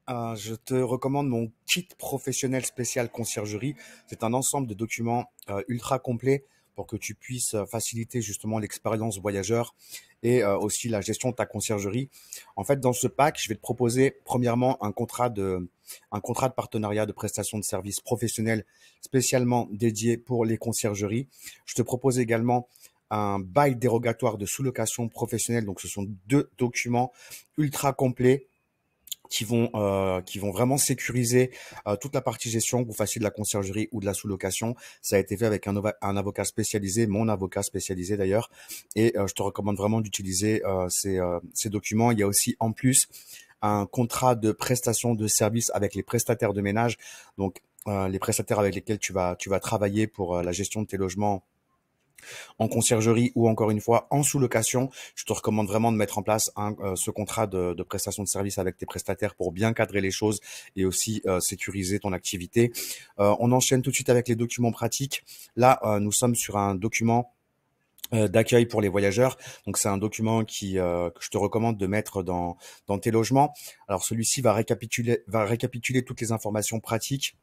Je te recommande mon kit professionnel spécial conciergerie. C'est un ensemble de documents ultra complets pour que tu puisses faciliter justement l'expérience voyageur et aussi la gestion de ta conciergerie. En fait, dans ce pack, je vais te proposer premièrement un contrat de partenariat de prestation de services professionnels spécialement dédié pour les conciergeries. Je te propose également un bail dérogatoire de sous-location professionnelle. Donc, ce sont deux documents ultra complets qui vont vraiment sécuriser toute la partie gestion, que vous fassiez de la conciergerie ou de la sous-location. Ça a été fait avec un avocat spécialisé, mon avocat spécialisé d'ailleurs, et je te recommande vraiment d'utiliser ces documents. Il y a aussi en plus un contrat de prestation de service avec les prestataires de ménage, donc les prestataires avec lesquels tu vas travailler pour la gestion de tes logements en conciergerie ou encore une fois en sous-location. Je te recommande vraiment de mettre en place ce contrat de prestation de service avec tes prestataires pour bien cadrer les choses et aussi sécuriser ton activité. On enchaîne tout de suite avec les documents pratiques. Là, nous sommes sur un document d'accueil pour les voyageurs. Donc c'est un document que je te recommande de mettre dans tes logements. Alors celui-ci va récapituler toutes les informations pratiques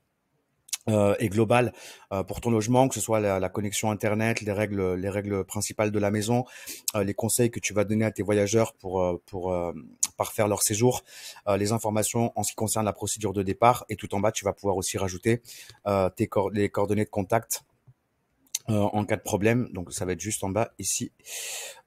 et globale pour ton logement, que ce soit la connexion internet, les règles principales de la maison, les conseils que tu vas donner à tes voyageurs pour parfaire leur séjour, les informations en ce qui concerne la procédure de départ, et tout en bas tu vas pouvoir aussi rajouter les coordonnées de contact en cas de problème. Donc ça va être juste en bas ici.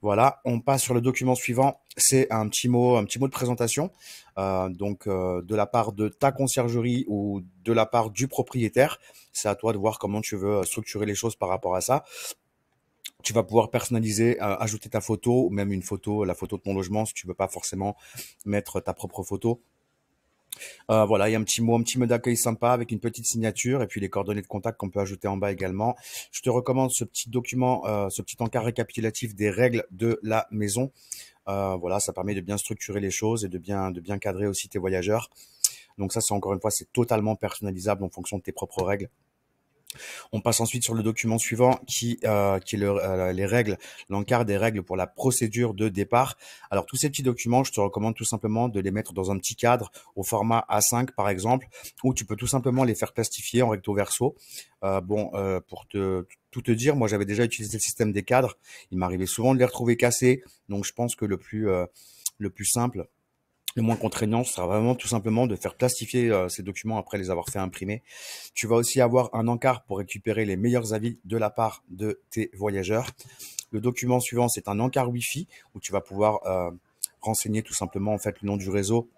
Voilà, on passe sur le document suivant. C'est un petit mot de présentation, de la part de ta conciergerie ou de la part du propriétaire. C'est à toi de voir comment tu veux structurer les choses par rapport à ça. Tu vas pouvoir personnaliser, ajouter ta photo, ou même une photo, la photo de ton logement, si tu veux pas forcément mettre ta propre photo. Voilà, il y a un petit mot d'accueil sympa avec une petite signature et puis les coordonnées de contact qu'on peut ajouter en bas également. Je te recommande ce petit document, ce petit encart récapitulatif des règles de la maison. Voilà, ça permet de bien structurer les choses et de bien cadrer aussi tes voyageurs. Donc ça, c'est encore une fois, c'est totalement personnalisable en fonction de tes propres règles. On passe ensuite sur le document suivant qui est les règles, l'encart des règles pour la procédure de départ. Alors tous ces petits documents, je te recommande tout simplement de les mettre dans un petit cadre au format A5 par exemple, où tu peux tout simplement les faire plastifier en recto verso. Pour tout te dire, moi j'avais déjà utilisé le système des cadres. Il m'arrivait souvent de les retrouver cassés, donc je pense que le plus simple, le moins contraignant, ce sera vraiment tout simplement de faire plastifier ces documents après les avoir fait imprimer. Tu vas aussi avoir un encart pour récupérer les meilleurs avis de la part de tes voyageurs. Le document suivant, c'est un encart Wi-Fi où tu vas pouvoir renseigner tout simplement en fait le nom du réseau,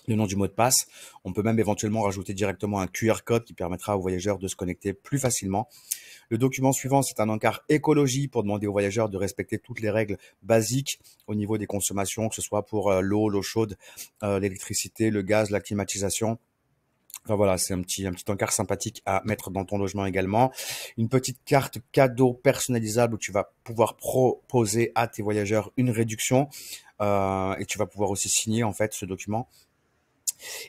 le nom du mot de passe. On peut même éventuellement rajouter directement un QR code qui permettra aux voyageurs de se connecter plus facilement. Le document suivant, c'est un encart écologie pour demander aux voyageurs de respecter toutes les règles basiques au niveau des consommations, que ce soit pour l'eau chaude, l'électricité, le gaz, la climatisation. Enfin voilà, c'est un petit encart sympathique à mettre dans ton logement également. Une petite carte cadeau personnalisable où tu vas pouvoir proposer à tes voyageurs une réduction et tu vas pouvoir aussi signer en fait ce document.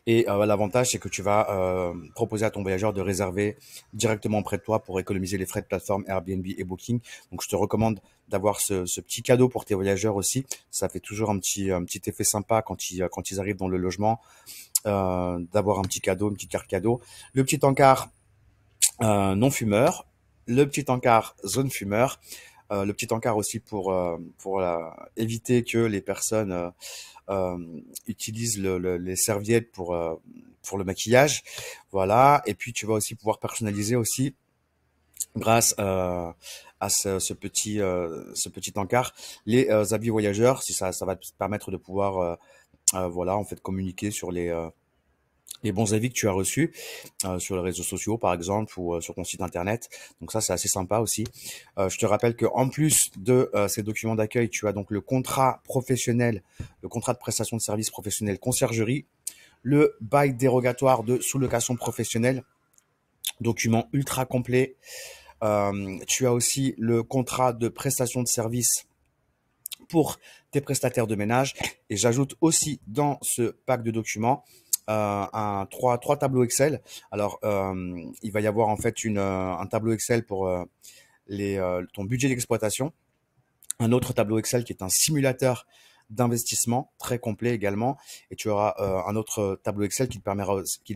Et l'avantage, c'est que tu vas proposer à ton voyageur de réserver directement auprès de toi pour économiser les frais de plateforme Airbnb et Booking. Donc, je te recommande d'avoir ce petit cadeau pour tes voyageurs aussi. Ça fait toujours un petit effet sympa quand ils arrivent dans le logement, d'avoir un petit cadeau, une petite carte cadeau. Le petit encart non fumeur, le petit encart zone fumeur, le petit encart aussi pour éviter que les personnes euh, utilisent les serviettes pour le maquillage. Voilà. Et puis, tu vas aussi pouvoir personnaliser aussi grâce à ce petit encart les avis voyageurs. Si ça va te permettre de pouvoir voilà, en fait, communiquer sur les bons avis que tu as reçus sur les réseaux sociaux, par exemple, ou sur ton site internet. Donc ça, c'est assez sympa aussi. Je te rappelle que en plus de ces documents d'accueil, tu as donc le contrat professionnel, le contrat de prestation de services professionnels conciergerie, le bail dérogatoire de sous-location professionnelle, document ultra complet. Tu as aussi le contrat de prestation de services pour tes prestataires de ménage. Et j'ajoute aussi dans ce pack de documents trois tableaux Excel. Alors, il va y avoir en fait un tableau Excel pour ton budget d'exploitation, un autre tableau Excel qui est un simulateur d'investissement très complet également. Et tu auras un autre tableau Excel qui te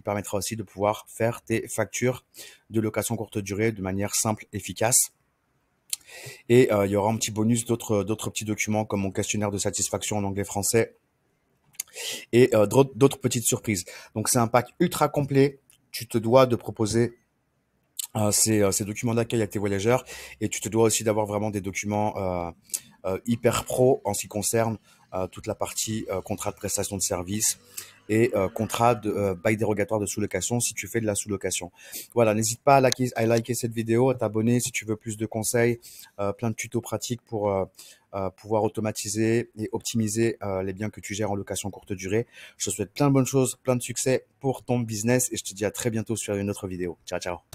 permettra aussi de pouvoir faire tes factures de location courte durée de manière simple, efficace. Et il y aura un petit bonus d'autres petits documents comme mon questionnaire de satisfaction en anglais-français et d'autres petites surprises. Donc c'est un pack ultra complet. Tu te dois de proposer ces documents d'accueil à tes voyageurs et tu te dois aussi d'avoir vraiment des documents hyper pro en ce qui concerne toute la partie contrat de prestation de service et contrat de bail dérogatoire de sous-location si tu fais de la sous-location. Voilà, n'hésite pas à liker cette vidéo, à t'abonner si tu veux plus de conseils, plein de tutos pratiques pour pouvoir automatiser et optimiser les biens que tu gères en location courte durée. Je te souhaite plein de bonnes choses, plein de succès pour ton business et je te dis à très bientôt sur une autre vidéo. Ciao, ciao.